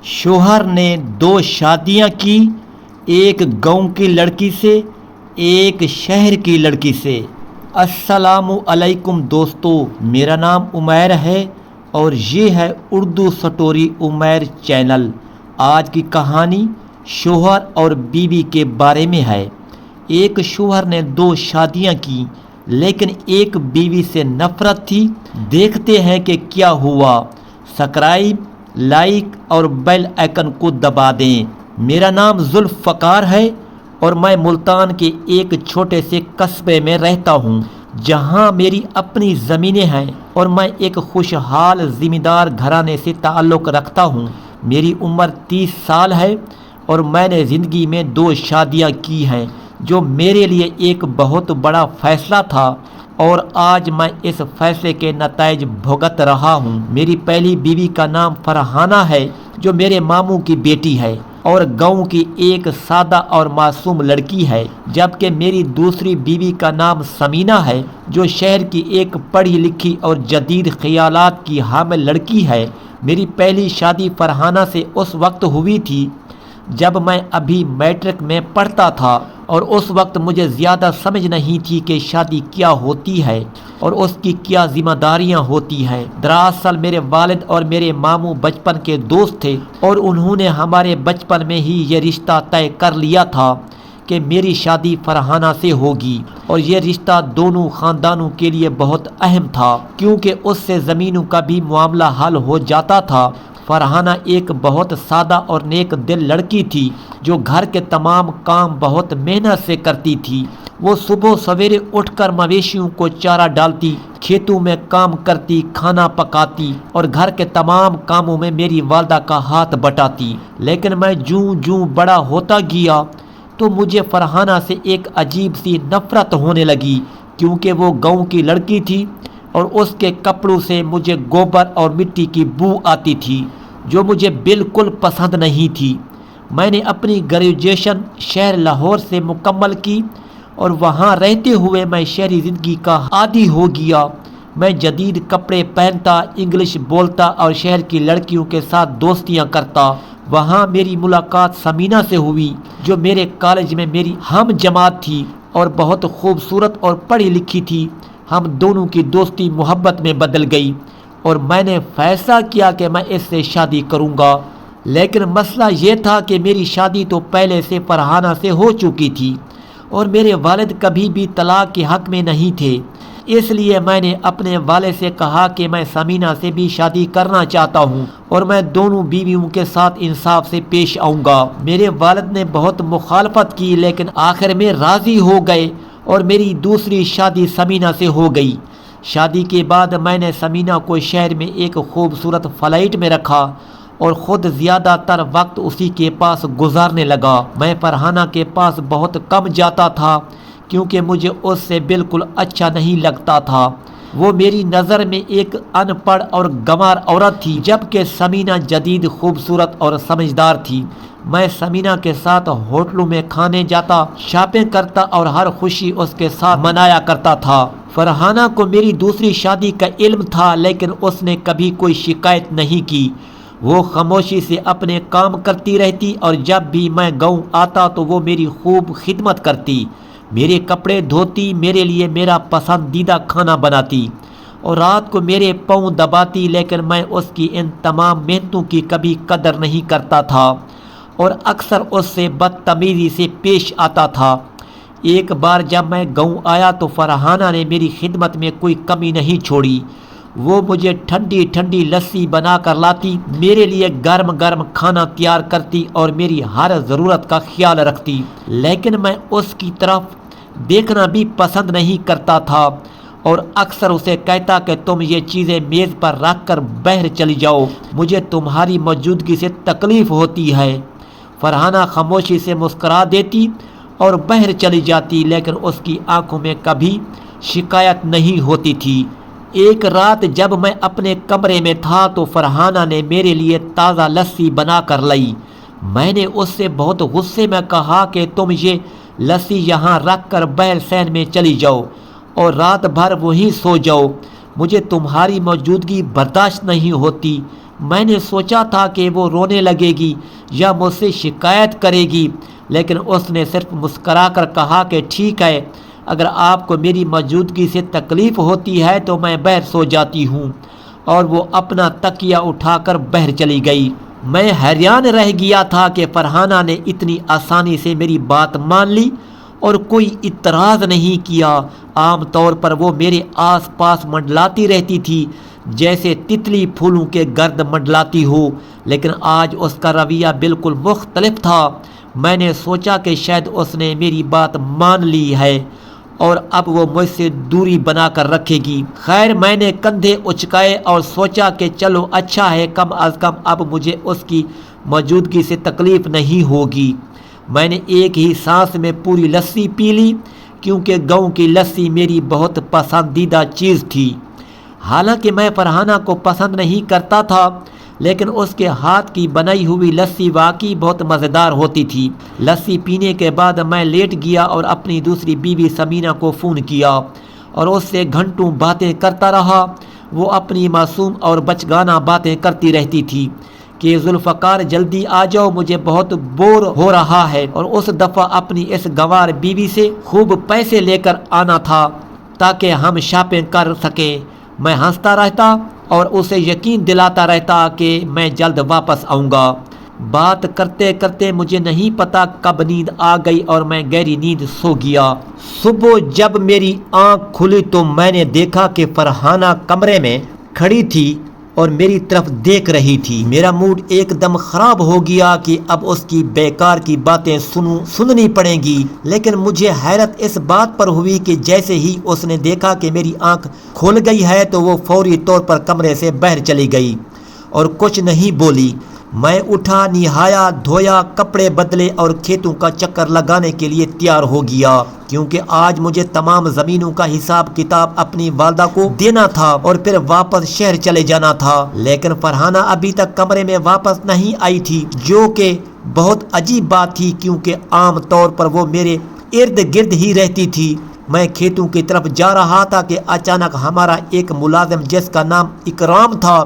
شوہر نے دو شادیاں کی، ایک گاؤں کی لڑکی سے، ایک شہر کی لڑکی سے۔ السلام علیکم دوستو، میرا نام عمیر ہے اور یہ ہے اردو سٹوری عمیر چینل۔ آج کی کہانی شوہر اور بیوی کے بارے میں ہے۔ ایک شوہر نے دو شادیاں کی لیکن ایک بیوی سے نفرت تھی۔ دیکھتے ہیں کہ کیا ہوا۔ سبسکرائب، لائک اور بیل آئیکن کو دبا دیں۔ میرا نام ذوالفقار ہے اور میں ملتان کے ایک چھوٹے سے قصبے میں رہتا ہوں جہاں میری اپنی زمینیں ہیں اور میں ایک خوشحال ذمہ دار گھرانے سے تعلق رکھتا ہوں۔ میری عمر 30 سال ہے اور میں نے زندگی میں دو شادیاں کی ہیں جو میرے لیے ایک بہت بڑا فیصلہ تھا اور آج میں اس فیصلے کے نتائج بھگت رہا ہوں۔ میری پہلی بیوی کا نام فرحانہ ہے جو میرے ماموں کی بیٹی ہے اور گاؤں کی ایک سادہ اور معصوم لڑکی ہے، جبکہ میری دوسری بیوی کا نام سمینہ ہے جو شہر کی ایک پڑھی لکھی اور جدید خیالات کی حامل لڑکی ہے۔ میری پہلی شادی فرحانہ سے اس وقت ہوئی تھی جب میں ابھی میٹرک میں پڑھتا تھا اور اس وقت مجھے زیادہ سمجھ نہیں تھی کہ شادی کیا ہوتی ہے اور اس کی کیا ذمہ داریاں ہوتی ہیں۔ دراصل میرے والد اور میرے ماموں بچپن کے دوست تھے اور انہوں نے ہمارے بچپن میں ہی یہ رشتہ طے کر لیا تھا کہ میری شادی فرحانہ سے ہوگی، اور یہ رشتہ دونوں خاندانوں کے لیے بہت اہم تھا کیونکہ اس سے زمینوں کا بھی معاملہ حل ہو جاتا تھا۔ فرحانہ ایک بہت سادہ اور نیک دل لڑکی تھی جو گھر کے تمام کام بہت محنت سے کرتی تھی۔ وہ صبح سویرے اٹھ کر مویشیوں کو چارہ ڈالتی، کھیتوں میں کام کرتی، کھانا پکاتی اور گھر کے تمام کاموں میں میری والدہ کا ہاتھ بٹاتی۔ لیکن میں جوں بڑا ہوتا گیا تو مجھے فرحانہ سے ایک عجیب سی نفرت ہونے لگی کیونکہ وہ گاؤں کی لڑکی تھی اور اس کے کپڑوں سے مجھے گوبر اور مٹی کی بو آتی تھی جو مجھے بالکل پسند نہیں تھی۔ میں نے اپنی گریجویشن شہر لاہور سے مکمل کی اور وہاں رہتے ہوئے میں شہری زندگی کا عادی ہو گیا۔ میں جدید کپڑے پہنتا، انگلش بولتا اور شہر کی لڑکیوں کے ساتھ دوستیاں کرتا۔ وہاں میری ملاقات سمینہ سے ہوئی جو میرے کالج میں میری ہم جماعت تھی اور بہت خوبصورت اور پڑھی لکھی تھی۔ ہم دونوں کی دوستی محبت میں بدل گئی اور میں نے فیصلہ کیا کہ میں اس سے شادی کروں گا۔ لیکن مسئلہ یہ تھا کہ میری شادی تو پہلے سے فرحانہ سے ہو چکی تھی اور میرے والد کبھی بھی طلاق کے حق میں نہیں تھے۔ اس لیے میں نے اپنے والد سے کہا کہ میں سمینہ سے بھی شادی کرنا چاہتا ہوں اور میں دونوں بیویوں کے ساتھ انصاف سے پیش آؤں گا۔ میرے والد نے بہت مخالفت کی لیکن آخر میں راضی ہو گئے اور میری دوسری شادی سمینہ سے ہو گئی۔ شادی کے بعد میں نے سمینہ کو شہر میں ایک خوبصورت فلیٹ میں رکھا اور خود زیادہ تر وقت اسی کے پاس گزارنے لگا۔ میں فرحانہ کے پاس بہت کم جاتا تھا کیونکہ مجھے اس سے بالکل اچھا نہیں لگتا تھا۔ وہ میری نظر میں ایک ان پڑھ اور گنوار عورت تھی جبکہ سمینہ جدید، خوبصورت اور سمجھدار تھی۔ میں سمینہ کے ساتھ ہوٹلوں میں کھانے جاتا، شاپنگ کرتا اور ہر خوشی اس کے ساتھ منایا کرتا تھا۔ فرحانہ کو میری دوسری شادی کا علم تھا لیکن اس نے کبھی کوئی شکایت نہیں کی۔ وہ خاموشی سے اپنے کام کرتی رہتی اور جب بھی میں گاؤں آتا تو وہ میری خوب خدمت کرتی، میرے کپڑے دھوتی، میرے لیے میرا پسندیدہ کھانا بناتی اور رات کو میرے پاؤں دباتی، لیکن میں اس کی ان تمام محنتوں کی کبھی قدر نہیں کرتا تھا اور اکثر اس سے بدتمیزی سے پیش آتا تھا۔ ایک بار جب میں گاؤں آیا تو فرحانہ نے میری خدمت میں کوئی کمی نہیں چھوڑی۔ وہ مجھے ٹھنڈی ٹھنڈی لسی بنا کر لاتی، میرے لیے گرم گرم کھانا تیار کرتی اور میری ہر ضرورت کا خیال رکھتی، لیکن میں اس کی طرف دیکھنا بھی پسند نہیں کرتا تھا اور اکثر اسے کہتا کہ تم یہ چیزیں میز پر رکھ کر باہر چلی جاؤ، مجھے تمہاری موجودگی سے تکلیف ہوتی ہے۔ فرحانہ خاموشی سے مسکرا دیتی اور باہر چلی جاتی لیکن اس کی آنکھوں میں کبھی شکایت نہیں ہوتی تھی۔ ایک رات جب میں اپنے کمرے میں تھا تو فرحانہ نے میرے لیے تازہ لسی بنا کر لائی۔ میں نے اس سے بہت غصے میں کہا کہ تم یہ لسی یہاں رکھ کر باہر صحن میں چلی جاؤ اور رات بھر وہیں سو جاؤ، مجھے تمہاری موجودگی برداشت نہیں ہوتی۔ میں نے سوچا تھا کہ وہ رونے لگے گی یا مجھ سے شکایت کرے گی، لیکن اس نے صرف مسکرا کر کہا کہ ٹھیک ہے، اگر آپ کو میری موجودگی سے تکلیف ہوتی ہے تو میں باہر سو جاتی ہوں، اور وہ اپنا تکیہ اٹھا کر باہر چلی گئی۔ میں حیران رہ گیا تھا کہ فرحانہ نے اتنی آسانی سے میری بات مان لی اور کوئی اعتراض نہیں کیا۔ عام طور پر وہ میرے آس پاس منڈلاتی رہتی تھی جیسے تتلی پھولوں کے گرد منڈلاتی ہو، لیکن آج اس کا رویہ بالکل مختلف تھا۔ میں نے سوچا کہ شاید اس نے میری بات مان لی ہے اور اب وہ مجھ سے دوری بنا کر رکھے گی۔ خیر، میں نے کندھے اچکائے اور سوچا کہ چلو اچھا ہے، کم از کم اب مجھے اس کی موجودگی سے تکلیف نہیں ہوگی۔ میں نے ایک ہی سانس میں پوری لسی پی لی، کیونکہ گاؤں کی لسی میری بہت پسندیدہ چیز تھی۔ حالانکہ میں فرحانہ کو پسند نہیں کرتا تھا، لیکن اس کے ہاتھ کی بنائی ہوئی لسی واقعی بہت مزیدار ہوتی تھی۔ لسی پینے کے بعد میں لیٹ گیا اور اپنی دوسری بیوی سمینہ کو فون کیا اور اس سے گھنٹوں باتیں کرتا رہا۔ وہ اپنی معصوم اور بچگانہ باتیں کرتی رہتی تھی کہ ذوالفقار جلدی آ جاؤ، مجھے بہت بور ہو رہا ہے، اور اس دفعہ اپنی اس گنوار بیوی سے خوب پیسے لے کر آنا تھا تاکہ ہم شاپنگ کر سکیں۔ میں ہنستا رہتا اور اسے یقین دلاتا رہتا کہ میں جلد واپس آؤں گا۔ بات کرتے کرتے مجھے نہیں پتا کب نیند آ گئی اور میں گہری نیند سو گیا۔ صبح جب میری آنکھ کھلی تو میں نے دیکھا کہ فرحانہ کمرے میں کھڑی تھی اور میری طرف دیکھ رہی تھی۔ میرا موڈ ایک دم خراب ہو گیا کہ اب اس کی بیکار کی باتیں سننی پڑیں گی، لیکن مجھے حیرت اس بات پر ہوئی کہ جیسے ہی اس نے دیکھا کہ میری آنکھ کھل گئی ہے تو وہ فوری طور پر کمرے سے باہر چلی گئی اور کچھ نہیں بولی۔ میں اٹھا، نہایا، دھویا، کپڑے بدلے اور کھیتوں کا چکر لگانے کے لیے تیار ہو گیا، کیونکہ آج مجھے تمام زمینوں کا حساب کتاب اپنی والدہ کو دینا تھا اور پھر واپس شہر چلے جانا تھا۔ لیکن فرحانہ ابھی تک کمرے میں واپس نہیں آئی تھی، جو کہ بہت عجیب بات تھی کیونکہ عام طور پر وہ میرے ارد گرد ہی رہتی تھی۔ میں کھیتوں کی طرف جا رہا تھا کہ اچانک ہمارا ایک ملازم جس کا نام اکرام تھا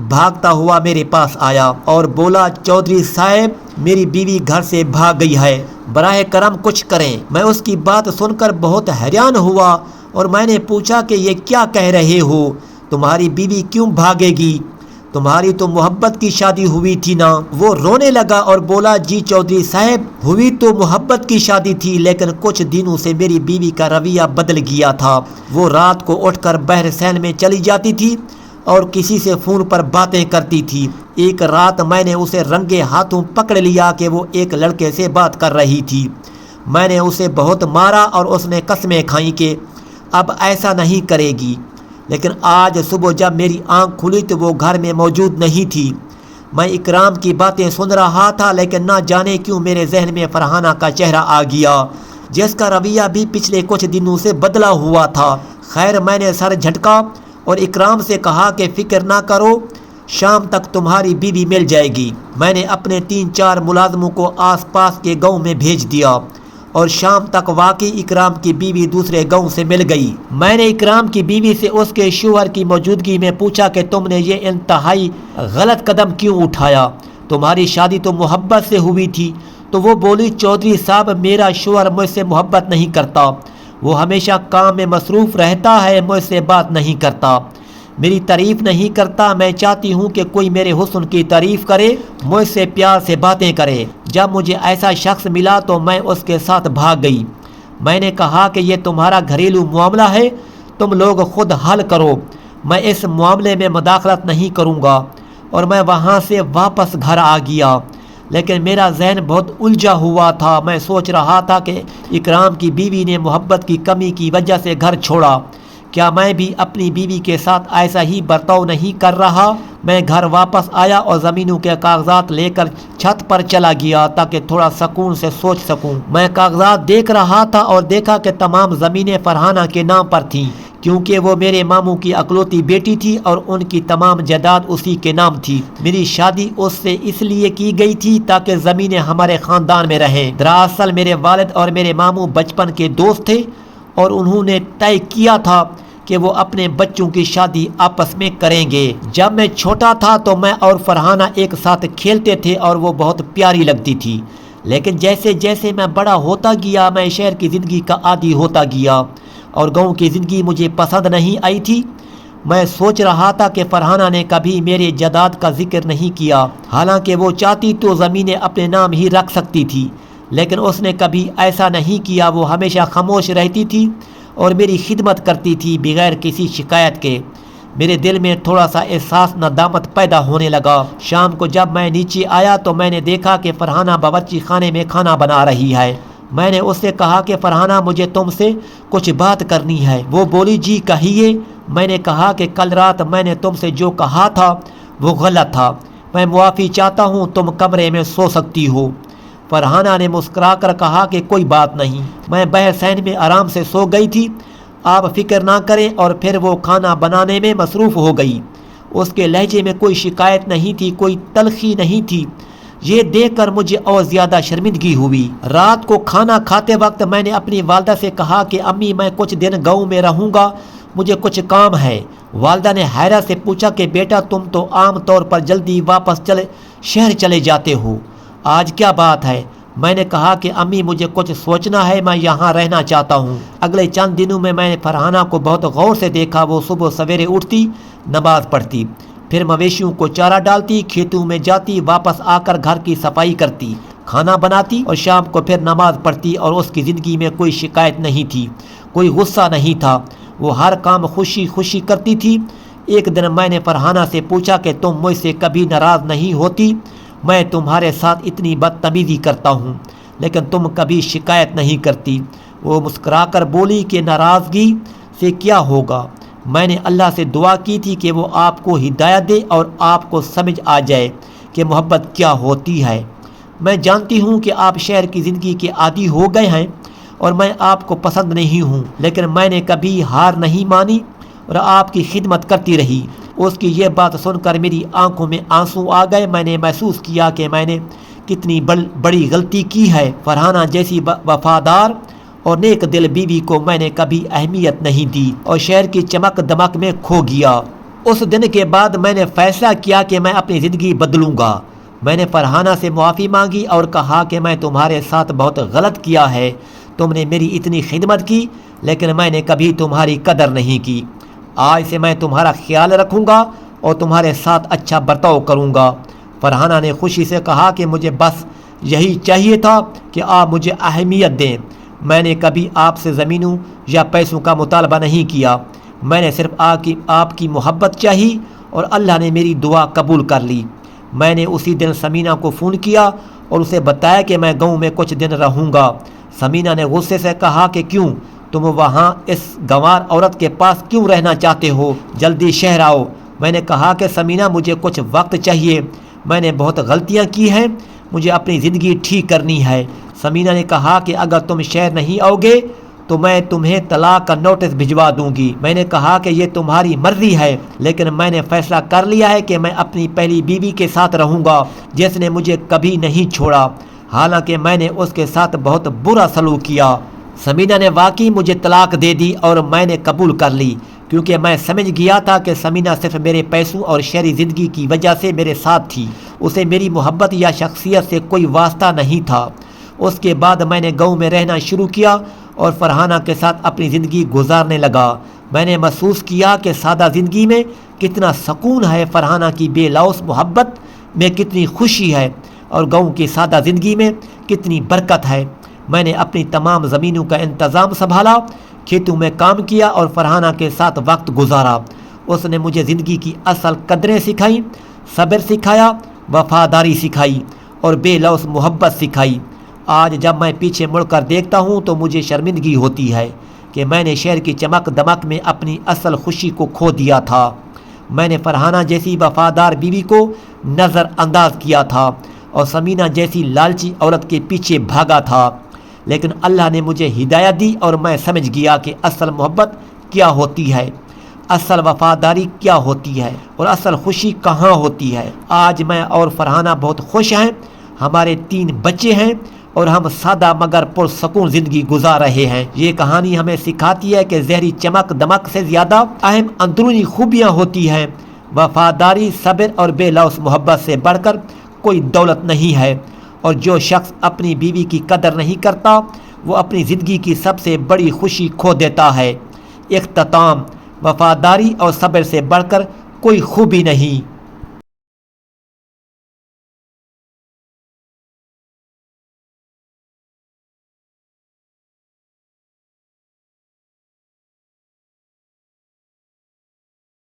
بھاگتا ہوا میرے پاس آیا اور بولا، چودھری صاحب، میری بیوی گھر سے بھاگ گئی ہے، براہ کرم کچھ کریں۔ میں اس کی بات سن کر بہت حیران ہوا اور میں نے پوچھا کہ یہ کیا کہہ رہے ہو؟ تمہاری بیوی کیوں بھاگے گی؟ تمہاری تو محبت کی شادی ہوئی تھی نا؟ وہ رونے لگا اور بولا، جی چودھری صاحب، ہوئی تو محبت کی شادی تھی، لیکن کچھ دنوں سے میری بیوی کا رویہ بدل گیا تھا۔ وہ رات کو اٹھ کر باہر سین میں چلی جاتی تھی اور کسی سے فون پر باتیں کرتی تھی۔ ایک رات میں نے اسے رنگے ہاتھوں پکڑ لیا کہ وہ ایک لڑکے سے بات کر رہی تھی۔ میں نے اسے بہت مارا اور اس نے قسمیں کھائیں کہ اب ایسا نہیں کرے گی، لیکن آج صبح جب میری آنکھ کھلی تو وہ گھر میں موجود نہیں تھی۔ میں اکرام کی باتیں سن رہا تھا، لیکن نہ جانے کیوں میرے ذہن میں فرحانہ کا چہرہ آ گیا، جس کا رویہ بھی پچھلے کچھ دنوں سے بدلا ہوا تھا۔ خیر، میں نے سر جھٹکا اور اکرام سے کہا کہ فکر نہ کرو، شام تک تمہاری بیوی مل جائے گی۔ میں نے اپنے 3-4 ملازموں کو آس پاس کے گاؤں میں بھیج دیا اور شام تک واقعی اکرام کی بیوی دوسرے گاؤں سے مل گئی۔ میں نے اکرام کی بیوی سے اس کے شوہر کی موجودگی میں پوچھا کہ تم نے یہ انتہائی غلط قدم کیوں اٹھایا؟ تمہاری شادی تو محبت سے ہوئی تھی۔ تو وہ بولی، چودھری صاحب، میرا شوہر مجھ سے محبت نہیں کرتا، وہ ہمیشہ کام میں مصروف رہتا ہے، مجھ سے بات نہیں کرتا، میری تعریف نہیں کرتا۔ میں چاہتی ہوں کہ کوئی میرے حسن کی تعریف کرے، مجھ سے پیار سے باتیں کرے۔ جب مجھے ایسا شخص ملا تو میں اس کے ساتھ بھاگ گئی۔ میں نے کہا کہ یہ تمہارا گھریلو معاملہ ہے، تم لوگ خود حل کرو، میں اس معاملے میں مداخلت نہیں کروں گا، اور میں وہاں سے واپس گھر آ گیا۔ لیکن میرا ذہن بہت الجھا ہوا تھا۔ میں سوچ رہا تھا کہ اکرام کی بیوی نے محبت کی کمی کی وجہ سے گھر چھوڑا، کیا میں بھی اپنی بیوی کے ساتھ ایسا ہی برتاؤ نہیں کر رہا؟ میں گھر واپس آیا اور زمینوں کے کاغذات لے کر چھت پر چلا گیا تاکہ تھوڑا سکون سے سوچ سکوں۔ میں کاغذات دیکھ رہا تھا اور دیکھا کہ تمام زمینیں فرحانہ کے نام پر تھیں، کیونکہ وہ میرے ماموں کی اکلوتی بیٹی تھی اور ان کی تمام جائیداد اسی کے نام تھی۔ میری شادی اس سے اس لیے کی گئی تھی تاکہ زمینیں ہمارے خاندان میں رہیں۔ دراصل میرے والد اور میرے ماموں بچپن کے دوست تھے اور انہوں نے طے کیا تھا کہ وہ اپنے بچوں کی شادی آپس میں کریں گے۔ جب میں چھوٹا تھا تو میں اور فرحانہ ایک ساتھ کھیلتے تھے اور وہ بہت پیاری لگتی تھی، لیکن جیسے جیسے میں بڑا ہوتا گیا میں شہر کی زندگی کا عادی ہوتا گیا اور گاؤں کی زندگی مجھے پسند نہیں آئی تھی۔ میں سوچ رہا تھا کہ فرحانہ نے کبھی میرے جائیداد کا ذکر نہیں کیا، حالانکہ وہ چاہتی تو زمینیں اپنے نام ہی رکھ سکتی تھی، لیکن اس نے کبھی ایسا نہیں کیا۔ وہ ہمیشہ خاموش رہتی تھی اور میری خدمت کرتی تھی بغیر کسی شکایت کے۔ میرے دل میں تھوڑا سا احساس ندامت پیدا ہونے لگا۔ شام کو جب میں نیچے آیا تو میں نے دیکھا کہ فرحانہ باورچی خانے میں کھانا بنا رہی ہے۔ میں نے اس سے کہا کہ فرحانہ مجھے تم سے کچھ بات کرنی ہے۔ وہ بولی جی کہیے۔ میں نے کہا کہ کل رات میں نے تم سے جو کہا تھا وہ غلط تھا، میں معافی چاہتا ہوں، تم کمرے میں سو سکتی ہو۔ فرحانہ نے مسکرا کر کہا کہ کوئی بات نہیں، میں بحثین میں آرام سے سو گئی تھی، آپ فکر نہ کریں۔ اور پھر وہ کھانا بنانے میں مصروف ہو گئی۔ اس کے لہجے میں کوئی شکایت نہیں تھی، کوئی تلخی نہیں تھی۔ یہ دیکھ کر مجھے اور زیادہ شرمندگی ہوئی۔ رات کو کھانا کھاتے وقت میں نے اپنی والدہ سے کہا کہ امی میں کچھ دن گاؤں میں رہوں گا، مجھے کچھ کام ہے۔ والدہ نے حیرت سے پوچھا کہ بیٹا تم تو عام طور پر جلدی واپس شہر چلے جاتے ہو، آج کیا بات ہے؟ میں نے کہا کہ امی مجھے کچھ سوچنا ہے، میں یہاں رہنا چاہتا ہوں۔ اگلے چند دنوں میں نے فرحانہ کو بہت غور سے دیکھا۔ وہ صبح سویرے اٹھتی، نماز پڑھتی، پھر مویشیوں کو چارہ ڈالتی، کھیتوں میں جاتی، واپس آ کر گھر کی صفائی کرتی، کھانا بناتی اور شام کو پھر نماز پڑھتی، اور اس کی زندگی میں کوئی شکایت نہیں تھی، کوئی غصہ نہیں تھا، وہ ہر کام خوشی خوشی کرتی تھی۔ ایک دن میں نے فرحانہ سے پوچھا کہ تم مجھ سے کبھی ناراض نہیں ہوتی؟ میں تمہارے ساتھ اتنی بدتمیزی کرتا ہوں لیکن تم کبھی شکایت نہیں کرتی۔ وہ مسکرا کر بولی کہ ناراضگی سے کیا ہوگا، میں نے اللہ سے دعا کی تھی کہ وہ آپ کو ہدایت دے اور آپ کو سمجھ آ جائے کہ محبت کیا ہوتی ہے۔ میں جانتی ہوں کہ آپ شہر کی زندگی کے عادی ہو گئے ہیں اور میں آپ کو پسند نہیں ہوں، لیکن میں نے کبھی ہار نہیں مانی اور آپ کی خدمت کرتی رہی۔ اس کی یہ بات سن کر میری آنکھوں میں آنسو آ گئے۔ میں نے محسوس کیا کہ میں نے کتنی بڑی غلطی کی ہے۔ فرحانہ جیسی وفادار اور نیک دل بیوی کو میں نے کبھی اہمیت نہیں دی اور شہر کی چمک دمک میں کھو گیا۔ اس دن کے بعد میں نے فیصلہ کیا کہ میں اپنی زندگی بدلوں گا۔ میں نے فرحانہ سے معافی مانگی اور کہا کہ میں تمہارے ساتھ بہت غلط کیا ہے، تم نے میری اتنی خدمت کی لیکن میں نے کبھی تمہاری قدر نہیں کی۔ آج سے میں تمہارا خیال رکھوں گا اور تمہارے ساتھ اچھا برتاؤ کروں گا۔ فرحانہ نے خوشی سے کہا کہ مجھے بس یہی چاہیے تھا کہ آپ مجھے اہمیت دیں۔ میں نے کبھی آپ سے زمینوں یا پیسوں کا مطالبہ نہیں کیا، میں نے صرف آپ کی محبت چاہی اور اللہ نے میری دعا قبول کر لی۔ میں نے اسی دن سمینہ کو فون کیا اور اسے بتایا کہ میں گاؤں میں کچھ دن رہوں گا۔ سمینہ نے غصے سے کہا کہ کیوں، تم وہاں اس گنوار عورت کے پاس کیوں رہنا چاہتے ہو، جلدی شہر آؤ۔ میں نے کہا کہ سمینہ مجھے کچھ وقت چاہیے، میں نے بہت غلطیاں کی ہیں، مجھے اپنی زندگی ٹھیک کرنی ہے۔ سمینہ نے کہا کہ اگر تم شہر نہیں آؤ گے تو میں تمہیں طلاق کا نوٹس بھجوا دوں گی۔ میں نے کہا کہ یہ تمہاری مرضی ہے، لیکن میں نے فیصلہ کر لیا ہے کہ میں اپنی پہلی بیوی کے ساتھ رہوں گا جس نے مجھے کبھی نہیں چھوڑا، حالانکہ میں نے اس کے ساتھ بہت برا سلوک کیا۔ سمینہ نے واقعی مجھے طلاق دے دی اور میں نے قبول کر لی، کیونکہ میں سمجھ گیا تھا کہ سمینہ صرف میرے پیسوں اور شہری زندگی کی وجہ سے میرے ساتھ تھی، اسے میری محبت یا شخصیت سے کوئی واسطہ نہیں تھا۔ اس کے بعد میں نے گاؤں میں رہنا شروع کیا اور فرحانہ کے ساتھ اپنی زندگی گزارنے لگا۔ میں نے محسوس کیا کہ سادہ زندگی میں کتنا سکون ہے، فرحانہ کی بے لوث محبت میں کتنی خوشی ہے اور گاؤں کی سادہ زندگی میں کتنی برکت ہے۔ میں نے اپنی تمام زمینوں کا انتظام سنبھالا، کھیتوں میں کام کیا اور فرحانہ کے ساتھ وقت گزارا۔ اس نے مجھے زندگی کی اصل قدریں سکھائیں، صبر سکھایا، وفاداری سکھائی اور بے لوث محبت سکھائی۔ آج جب میں پیچھے مڑ کر دیکھتا ہوں تو مجھے شرمندگی ہوتی ہے کہ میں نے شہر کی چمک دمک میں اپنی اصل خوشی کو کھو دیا تھا۔ میں نے فرحانہ جیسی وفادار بیوی کو نظر انداز کیا تھا اور سمینہ جیسی لالچی عورت کے پیچھے بھاگا تھا، لیکن اللہ نے مجھے ہدایت دی اور میں سمجھ گیا کہ اصل محبت کیا ہوتی ہے، اصل وفاداری کیا ہوتی ہے اور اصل خوشی کہاں ہوتی ہے۔ آج میں اور فرحانہ بہت خوش ہیں، ہمارے 3 بچے ہیں اور ہم سادہ مگر پرسکون زندگی گزار رہے ہیں۔ یہ کہانی ہمیں سکھاتی ہے کہ ظاہری چمک دمک سے زیادہ اہم اندرونی خوبیاں ہوتی ہیں۔ وفاداری، صبر اور بے لوث محبت سے بڑھ کر کوئی دولت نہیں ہے، اور جو شخص اپنی بیوی کی قدر نہیں کرتا وہ اپنی زندگی کی سب سے بڑی خوشی کھو دیتا ہے۔ اختتام: وفاداری اور صبر سے بڑھ کر کوئی خوبی نہیں۔